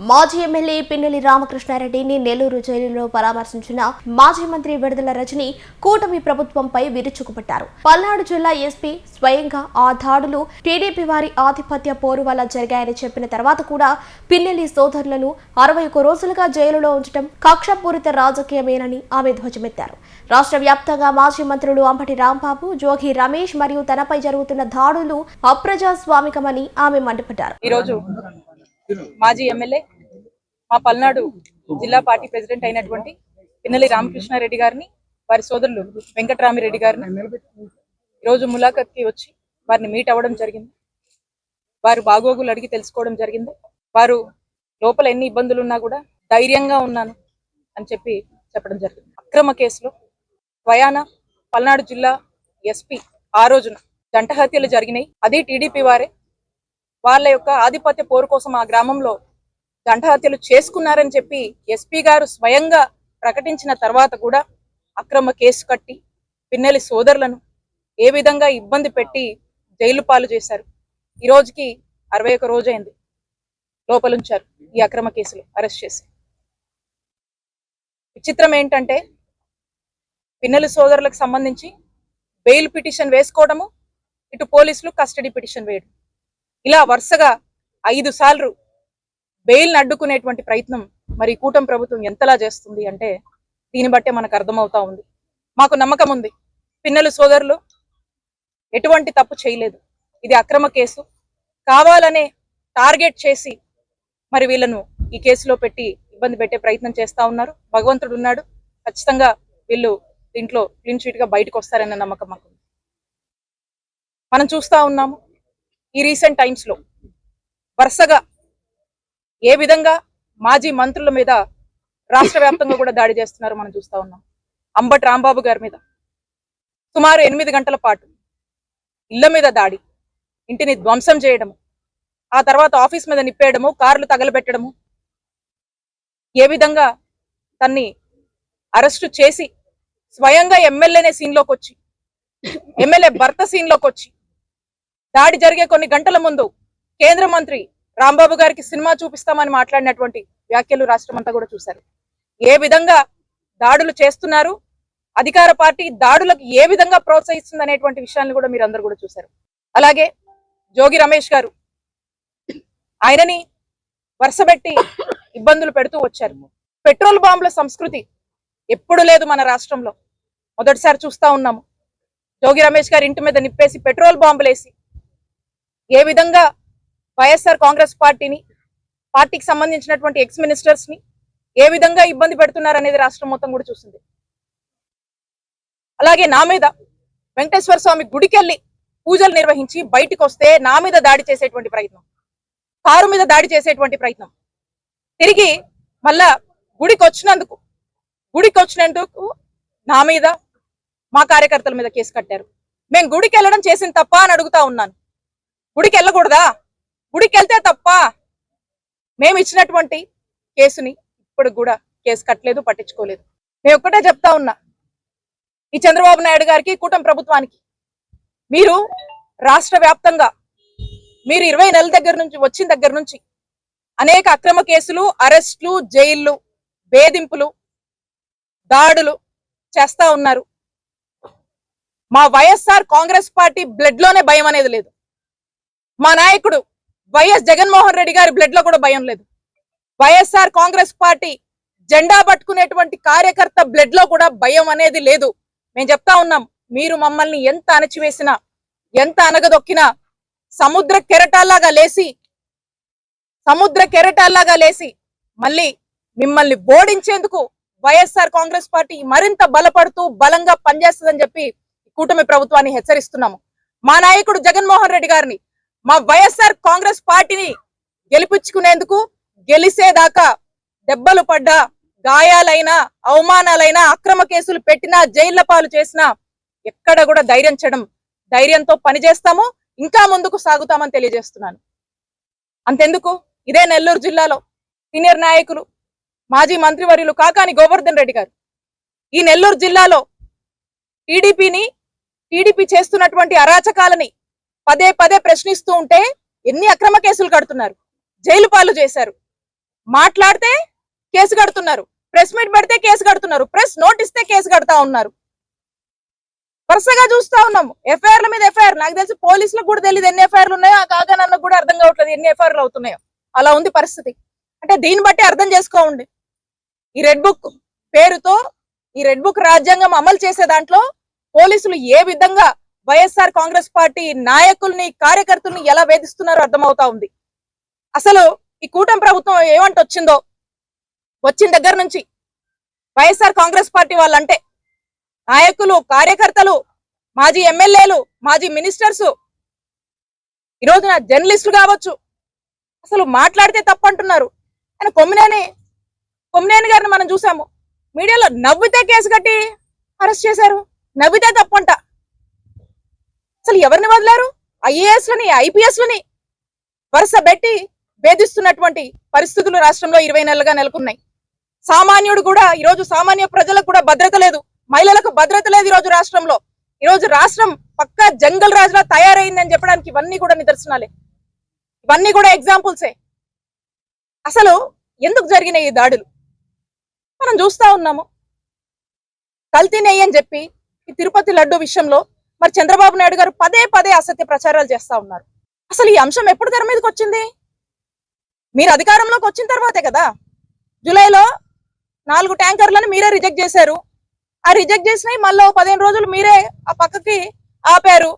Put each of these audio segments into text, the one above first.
మాజీ ఎమ్మెల్యే పిన్నెల్లి రామకృష్ణారెడ్డిని నెల్లూరు జైలులో పరామర్శించిన మాజీ మంత్రి విడుదల రజని కూటమి ప్రభుత్వంపై విరుచుకుపట్టారు. పల్నాడు జిల్లా ఎస్పీ స్వయంగా ఆ దాడులు టీడీపీ వారి ఆధిపత్య పోరు వల్ల జరిగాయని చెప్పిన తర్వాత కూడా పిన్నెల్లి సోదరులను 61 రోజులుగా జైలులో ఉంచడం కక్షపూరిత రాజకీయమేనని ఆమె ధ్వజమెత్తారు. రాష్ట్ర వ్యాప్తంగా మాజీ మంత్రులు అంబటి రాంబాబు, జోగి రమేష్ మరియు తనపై జరుగుతున్న దాడులు అప్రజాస్వామికమని ఆమె మండిపడ్డారు. మాజీ ఎమ్మెల్యే మా పల్నాడు జిల్లా పార్టీ ప్రెసిడెంట్ అయినటువంటి పిన్నెల్లి రామకృష్ణారెడ్డి గారిని, వారి సోదరులు వెంకటరామిరెడ్డి గారిని ఈరోజు ములాఖత్కి వచ్చి వారిని మీట్ అవ్వడం జరిగింది. వారు బాగోగులు అడిగి తెలుసుకోవడం జరిగింది. వారు లోపల ఎన్ని ఇబ్బందులు ఉన్నా కూడా ధైర్యంగా ఉన్నాను అని చెప్పడం జరిగింది. అక్రమ కేసులో స్వయాన పల్నాడు జిల్లా ఎస్పీ ఆ రోజున జంట హత్యలు జరిగినాయి. అది టీడీపీ వారే. వాళ్ళ యొక్క ఆధిపత్య పోరు కోసం ఆ గ్రామంలో జంట హత్యలు చేసుకున్నారని చెప్పి ఎస్పీ గారు స్వయంగా ప్రకటించిన తర్వాత కూడా అక్రమ కేసు కట్టి పిన్నెల్లి సోదరులను ఏ విధంగా ఇబ్బంది పెట్టి జైలు పాలు చేశారు. ఈ రోజుకి 61 రోజైంది లోపలుంచారు ఈ అక్రమ కేసులు అరెస్ట్ చేసి. విచిత్రం ఏంటంటే పిన్నెల్లి సోదరులకు సంబంధించి బెయిల్ పిటిషన్ వేసుకోవడము, ఇటు పోలీసులు కస్టడీ పిటిషన్ వేయడం, ఇలా వరుసగా 5 సార్లు బెయిల్ని అడ్డుకునేటువంటి ప్రయత్నం మరి కూటమి ప్రభుత్వం ఎంతలా చేస్తుంది అంటే దీన్ని బట్టే మనకు అర్థమవుతా ఉంది. మాకు నమ్మకం ఉంది, పిన్నెల్లి సోదరులు ఎటువంటి తప్పు చేయలేదు. ఇది అక్రమ కేసు, కావాలనే టార్గెట్ చేసి మరి వీళ్ళను ఈ కేసులో పెట్టి ఇబ్బంది పెట్టే ప్రయత్నం చేస్తా ఉన్నారు. భగవంతుడు ఉన్నాడు, ఖచ్చితంగా వీళ్ళు దీంట్లో క్లీన్ చీట్ గా బయటకు వస్తారన్న నమ్మకం మాకు. మనం చూస్తా ఉన్నాము ఈ రీసెంట్ టైమ్స్ లో వరుసగా ఏ విధంగా మాజీ మంత్రుల మీద రాష్ట్ర వ్యాప్తంగా కూడా దాడి చేస్తున్నారు మనం చూస్తా ఉన్నాం. అంబటి రాంబాబు గారి మీద సుమారు 8 గంటల పాటు ఇళ్ల మీద దాడి, ఇంటిని ధ్వంసం చేయడము, ఆ తర్వాత ఆఫీస్ మీద నిప్పేయడము, కార్లు తగలబెట్టడము, ఏ విధంగా తన్ని అరెస్టు చేసి స్వయంగా ఎమ్మెల్యేనే సీన్లోకి వచ్చి, ఎమ్మెల్యే భర్త సీన్లోకి వచ్చి దాడి జరిగే కొన్ని గంటల ముందు కేంద్ర మంత్రి రాంబాబు గారికి సినిమా చూపిస్తామని మాట్లాడినటువంటి వ్యాఖ్యలు రాష్ట్రమంతా కూడా చూశారు. ఏ విధంగా దాడులు చేస్తున్నారు, అధికార పార్టీ దాడులకు ఏ విధంగా ప్రోత్సహిస్తుంది అనేటువంటి విషయాన్ని కూడా మీరు అందరూ కూడా చూశారు. అలాగే జోగి రమేష్ గారు ఆయనని వరుసబెట్టి ఇబ్బందులు పెడుతూ వచ్చారు. పెట్రోల్ బాంబుల సంస్కృతి ఎప్పుడు లేదు మన రాష్ట్రంలో, మొదటిసారి చూస్తా ఉన్నాము. జోగి రమేష్ గారి ఇంటి మీద నిప్పేసి పెట్రోల్ బాంబులేసి ఏ విధంగా వైఎస్ఆర్ కాంగ్రెస్ పార్టీకి సంబంధించినటువంటి ఎక్స్ మినిస్టర్స్ ని ఏ విధంగా ఇబ్బంది పెడుతున్నారు అనేది రాష్ట్రం మొత్తం కూడా చూసింది. అలాగే నా మీద వెంకటేశ్వర స్వామి గుడికెళ్ళి పూజలు నిర్వహించి బయటికి వస్తే నా మీద దాడి చేసేటువంటి ప్రయత్నం, కారు మీద దాడి చేసేటువంటి ప్రయత్నం, తిరిగి మళ్ళా గుడికి వచ్చినందుకు నా మీద, మా కార్యకర్తల మీద కేసు కట్టారు. మేము గుడికి వెళ్ళడం చేసిన తప్ప అని అడుగుతా ఉన్నాను. గుడికి వెళ్ళకూడదా? గుడికి వెళ్తే తప్ప? మేము ఇచ్చినటువంటి కేసుని ఇప్పుడు కూడా కేసు కట్టలేదు, పట్టించుకోలేదు. నేను ఒక్కటే చెప్తా ఉన్నా, ఈ చంద్రబాబు నాయుడు గారికి, కూటమి ప్రభుత్వానికి, మీరు రాష్ట్ర వ్యాప్తంగా మీరు 20 నెలల వచ్చిన దగ్గర నుంచి అనేక అక్రమ కేసులు, అరెస్టులు, జైళ్లు, వేధింపులు, దాడులు చేస్తా ఉన్నారు. మా వైఎస్ఆర్ కాంగ్రెస్ పార్టీ బ్లడ్ లోనే భయం అనేది లేదు. మా నాయకుడు వైఎస్ జగన్మోహన్ రెడ్డి గారి బ్లడ్ లో కూడా భయం లేదు. వైఎస్ఆర్ కాంగ్రెస్ పార్టీ జెండా పట్టుకునేటువంటి కార్యకర్త బ్లడ్ లో కూడా భయం అనేది లేదు. మేము చెప్తా ఉన్నాం, మీరు మమ్మల్ని ఎంత అణచివేసినా, ఎంత అనగదొక్కినా సముద్ర కెరటాల్లాగా లేసి మళ్ళీ మిమ్మల్ని ఓడించేందుకు వైఎస్ఆర్ కాంగ్రెస్ పార్టీ మరింత బలపడుతూ బలంగా పనిచేస్తుందని చెప్పి కూటమి ప్రభుత్వాన్ని హెచ్చరిస్తున్నాము. మా నాయకుడు జగన్మోహన్ రెడ్డి గారిని, మా వైఎస్ఆర్ కాంగ్రెస్ పార్టీని గెలిపించుకునేందుకు, గెలిసేదాకా దెబ్బలు పడ్డా, గాయాలైనా, అవమానాలైనా, అక్రమ కేసులు పెట్టినా, జైళ్ల పాలు చేసినా ఎక్కడ కూడా ధైర్యంతో పనిచేస్తాము, ఇంకా ముందుకు సాగుతామని తెలియజేస్తున్నాను. అంతెందుకు, ఇదే నెల్లూరు జిల్లాలో సీనియర్ నాయకులు, మాజీ మంత్రివర్యులు కాకాని గోవర్ధన్ రెడ్డి గారు ఈ నెల్లూరు జిల్లాలో టీడీపీ చేస్తున్నటువంటి అరాచకాలని పదే ప్రశ్నిస్తూ ఉంటే ఎన్ని అక్రమ కేసులు కడుతున్నారు, జైలు పాలు చేశారు. మాట్లాడితే కేసు కడుతున్నారు, ప్రెస్ మీట్ పెడితే కేసు కడుతున్నారు, ప్రెస్ నోట్ ఇస్తే కేసు కడతా ఉన్నారు. వరుసగా చూస్తా ఉన్నాము ఎఫ్ఐఆర్ల మీద ఎఫ్ఐఆర్. నాకు తెలిసి పోలీసులకు కూడా తెలియదు ఎన్ని ఎఫ్ఐఆర్లు ఉన్నాయో, ఆ కాగానన్నకు కూడా అర్థం కావట్లేదు ఎన్ని ఎఫ్ఐఆర్లు అవుతున్నాయో. అలా ఉంది పరిస్థితి. అంటే దీన్ని బట్టి అర్థం చేసుకోండి, ఈ రెడ్ బుక్ పేరుతో ఈ రెడ్ బుక్ రాజ్యాంగం అమలు చేసే దాంట్లో పోలీసులు ఏ విధంగా వైఎస్ఆర్ కాంగ్రెస్ పార్టీ నాయకుల్ని కార్యకర్తల్ని ఎలా వేధిస్తున్నారో అర్థమవుతా ఉంది. అసలు ఈ కూటమి ప్రభుత్వం ఏమంటే వచ్చిందో, వచ్చిన దగ్గర నుంచి వైఎస్ఆర్ కాంగ్రెస్ పార్టీ వాళ్ళంటే నాయకులు, కార్యకర్తలు, మాజీ ఎమ్మెల్యేలు, మాజీ మినిస్టర్స్, ఈ రోజున జర్నలిస్టులు కావచ్చు, అసలు మాట్లాడితే తప్పంటున్నారు. ఆయన కొమ్మినేని గారిని మనం చూసాము, మీడియాలో నవ్వితే కేసు కట్టి అరెస్ట్ చేశారు, నవ్వితే తప్పంట. అసలు ఎవరిని వదిలారు? ఐఏఎస్లని, ఐపీఎస్లని వరుస పెట్టి వేధిస్తున్నటువంటి పరిస్థితులు రాష్ట్రంలో 20 నెలలుగా నెలకొన్నాయి. సామాన్యుడు కూడా ఈరోజు, సామాన్య ప్రజలకు కూడా భద్రత లేదు, మహిళలకు భద్రత లేదు ఈరోజు రాష్ట్రంలో. ఈరోజు రాష్ట్రం పక్కా జంగల్ రాజులా తయారైందని చెప్పడానికి ఇవన్నీ కూడా నిదర్శనాలే, ఇవన్నీ కూడా ఎగ్జాంపుల్సే. అసలు ఎందుకు జరిగినాయి ఈ దాడులు మనం చూస్తా ఉన్నాము. కల్తీ నెయ్యి అని చెప్పి ఈ తిరుపతి లడ్డు విషయంలో మరి చంద్రబాబు నాయుడు గారు పదే పదే అసత్య ప్రచారాలు చేస్తా ఉన్నారు. అసలు ఈ అంశం ఎప్పుడు తెర మీదకి వచ్చింది? మీరు అధికారంలోకి వచ్చిన తర్వాతే కదా. జూలైలో 4 ట్యాంకర్లను మీరే రిజెక్ట్ చేశారు. ఆ రిజెక్ట్ చేసినవి మళ్ళీ 15 రోజులు మీరే ఆ పక్కకి ఆపారు,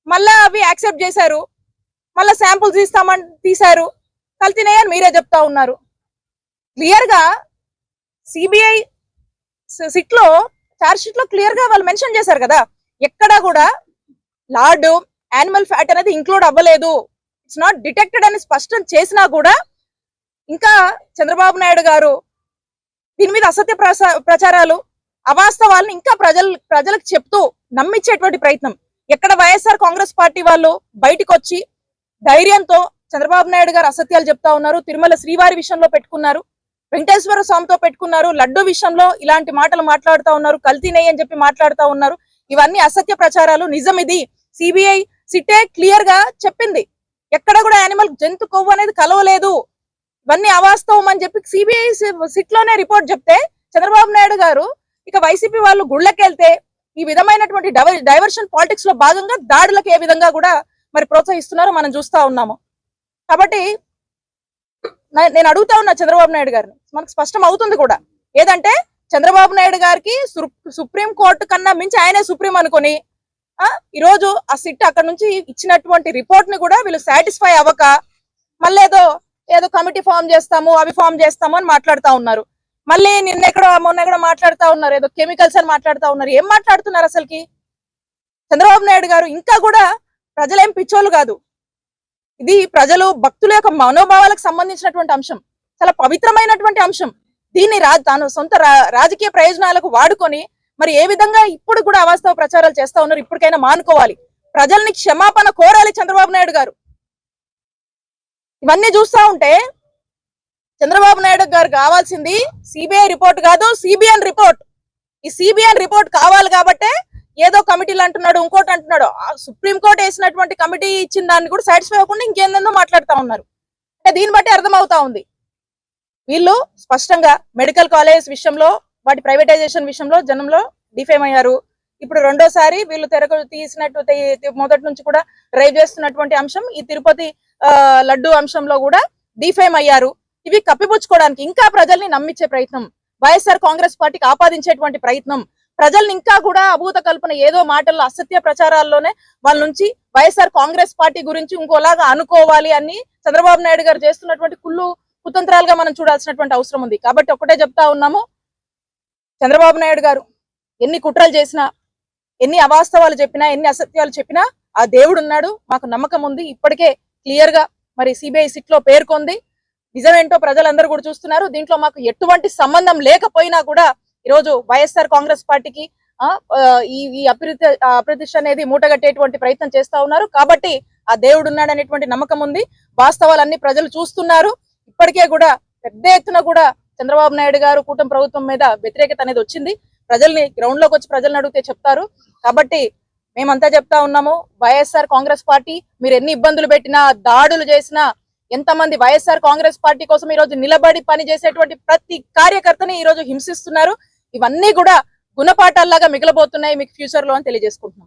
మళ్ళా అవి యాక్సెప్ట్ చేశారు, మళ్ళా శాంపుల్స్ తీశారు, కల్తీనేయని మీరే చెప్తా ఉన్నారు. క్లియర్ గా సిబిఐ సిట్ లో చార్జ్ షీట్ లో క్లియర్ గా వాళ్ళు మెన్షన్ చేశారు కదా, ఎక్కడా కూడా లార్డ్ యానిమల్ ఫ్యాట్ అనేది ఇంక్లూడ్ అవ్వలేదు, ఇట్స్ నాట్ డిటెక్టెడ్ అని స్పష్టం చేసినా కూడా ఇంకా చంద్రబాబు నాయుడు గారు దీని మీద అసత్య ప్రచారాలు, అవాస్తవాలను ఇంకా ప్రజలకు చెప్తూ నమ్మించేటువంటి ప్రయత్నం. ఎక్కడ వైఎస్ఆర్ కాంగ్రెస్ పార్టీ వాళ్ళు బయటకు వచ్చి ధైర్యంతో చంద్రబాబు నాయుడు గారు అసత్యాలు చెప్తా ఉన్నారు. తిరుమల శ్రీవారి విషయంలో పెట్టుకున్నారు, వెంకటేశ్వర స్వామితో పెట్టుకున్నారు, లడ్డు విషయంలో ఇలాంటి మాటలు మాట్లాడుతూ ఉన్నారు, కల్తీ నెయ్యి అని చెప్పి మాట్లాడుతూ ఉన్నారు. ఇవన్నీ అసత్య ప్రచారాలు. నిజం ఇది. సిబిఐ సిట్టే క్లియర్ గా చెప్పింది, ఎక్కడ కూడా యానిమల్ జంతు కొవ్వు అనేది కలవలేదు, ఇవన్నీ అవాస్తవం అని చెప్పి సిబిఐ సిట్ లోనే రిపోర్ట్ చెప్తే చంద్రబాబు నాయుడు గారు ఇక వైసీపీ వాళ్ళు గుళ్ళకెళ్తే ఈ విధమైనటువంటి డైవర్షన్ పాలిటిక్స్ లో భాగంగా దాడులకు ఏ విధంగా కూడా మరి ప్రోత్సహిస్తున్నారో మనం చూస్తా ఉన్నాము. కాబట్టి నేను అడుగుతా ఉన్నా చంద్రబాబు నాయుడు గారిని, మనకు స్పష్టం అవుతుంది కూడా ఏదంటే చంద్రబాబు నాయుడు గారికి సుప్రీం కోర్టు కన్నా మించి ఆయనే సుప్రీం అనుకుని ఈ రోజు ఆ సిట్ అక్కడ నుంచి ఇచ్చినటువంటి రిపోర్ట్ ని కూడా వీళ్ళు సాటిస్ఫై అవ్వక మళ్ళీ ఏదో కమిటీ ఫామ్ చేస్తాము, అవి ఫామ్ చేస్తాము అని మాట్లాడుతా ఉన్నారు. మళ్ళీ మొన్న ఎక్కడో మాట్లాడుతా ఉన్నారు, ఏదో కెమికల్స్ అని మాట్లాడుతా ఉన్నారు. ఏం మాట్లాడుతున్నారు అసలుకి? చంద్రబాబు నాయుడు గారు ఇంకా కూడా ప్రజలేం పిచ్చోళ్ళు కాదు, ఇది ప్రజలు భక్తుల యొక్క మనోభావాలకు సంబంధించినటువంటి అంశం, చాలా పవిత్రమైనటువంటి అంశం. దీన్ని తాను సొంత రాజకీయ ప్రయోజనాలకు వాడుకొని మరి ఏ విధంగా ఇప్పుడు కూడా అవాస్తవ ప్రచారాలు చేస్తా ఉన్నారు. ఇప్పటికైనా మానుకోవాలి, ప్రజల్ని క్షమాపణ కోరాలి చంద్రబాబు నాయుడు గారు. ఇవన్నీ చూస్తా ఉంటే చంద్రబాబు నాయుడు గారు కావాల్సింది సిబిఐ రిపోర్ట్ కాదు, సిబిఎన్ రిపోర్ట్. ఈ సిబిఎన్ రిపోర్ట్ కావాలి కాబట్టే ఏదో కమిటీలు అంటున్నాడు, ఇంకోటి అంటున్నాడు. సుప్రీంకోర్టు వేసినటువంటి కమిటీ ఇచ్చిన దాన్ని కూడా సాటిస్ఫై అవ్వకుండా ఇంకేందో మాట్లాడుతా ఉన్నారు. అంటే దీన్ని బట్టి అర్థమవుతా ఉంది వీళ్ళు స్పష్టంగా మెడికల్ కాలేజ్ విషయంలో, వాటి ప్రైవేటైజేషన్ విషయంలో జనంలో డిఫేమ్ అయ్యారు. ఇప్పుడు రెండోసారి వీళ్ళు తెరకు తీసినట్టు మొదటి నుంచి కూడా డ్రైవ్ చేస్తున్నటువంటి అంశం ఈ తిరుపతి లడ్డు అంశంలో కూడా డిఫేమ్ అయ్యారు. ఇవి కప్పిపుచ్చుకోవడానికి ఇంకా ప్రజల్ని నమ్మించే ప్రయత్నం, వైఎస్ఆర్ కాంగ్రెస్ పార్టీకి ఆపాదించేటువంటి ప్రయత్నం, ప్రజల్ని ఇంకా కూడా అభూత కల్పన ఏదో మాటల్లో అసత్య ప్రచారాల్లోనే వాళ్ళ నుంచి వైఎస్ఆర్ కాంగ్రెస్ పార్టీ గురించి ఇంకోలాగా అనుకోవాలి అని చంద్రబాబు నాయుడు గారు చేస్తున్నటువంటి కుతంత్రాలుగా మనం చూడాల్సినటువంటి అవసరం ఉంది. కాబట్టి ఒకటే చెప్తా ఉన్నాము, చంద్రబాబు నాయుడు గారు ఎన్ని కుట్రలు చేసినా, ఎన్ని అవాస్తవాలు చెప్పినా, ఎన్ని అసత్యాలు చెప్పినా ఆ దేవుడు ఉన్నాడు, మాకు నమ్మకం ఉంది. ఇప్పటికే క్లియర్ గా మరి సిబిఐ సిట్ లో పేర్కొంది, నిజమేంటో ప్రజలందరూ కూడా చూస్తున్నారు. దీంట్లో మాకు ఎటువంటి సంబంధం లేకపోయినా కూడా ఈరోజు వైఎస్ఆర్ కాంగ్రెస్ పార్టీకి ఈ అప్రతిష్ట అనేది మూటగట్టేటువంటి ప్రయత్నం చేస్తా ఉన్నారు. కాబట్టి ఆ దేవుడు ఉన్నాడు అనేటువంటి నమ్మకం ఉంది. వాస్తవాలన్నీ ప్రజలు చూస్తున్నారు. ఇప్పటికే కూడా పెద్ద ఎత్తున కూడా చంద్రబాబు నాయుడు గారు కూటమి ప్రభుత్వం మీద వ్యతిరేకత అనేది వచ్చింది. ప్రజల్ని గ్రౌండ్ లోకి వచ్చి ప్రజల్ని అడిగితే చెప్తారు. కాబట్టి మేమంతా చెప్తా ఉన్నాము, వైఎస్ఆర్ కాంగ్రెస్ పార్టీ మీరు ఎన్ని ఇబ్బందులు పెట్టినా, దాడులు చేసినా, ఎంతమంది వైఎస్ఆర్ కాంగ్రెస్ పార్టీ కోసం ఈ రోజు నిలబడి పనిచేసేటువంటి ప్రతి కార్యకర్తని ఈ రోజు హింసిస్తున్నారు. ఇవన్నీ కూడా గుణపాఠాల్లాగా మిగలబోతున్నాయి మీకు ఫ్యూచర్ లో అని తెలియజేసుకుంటున్నాం.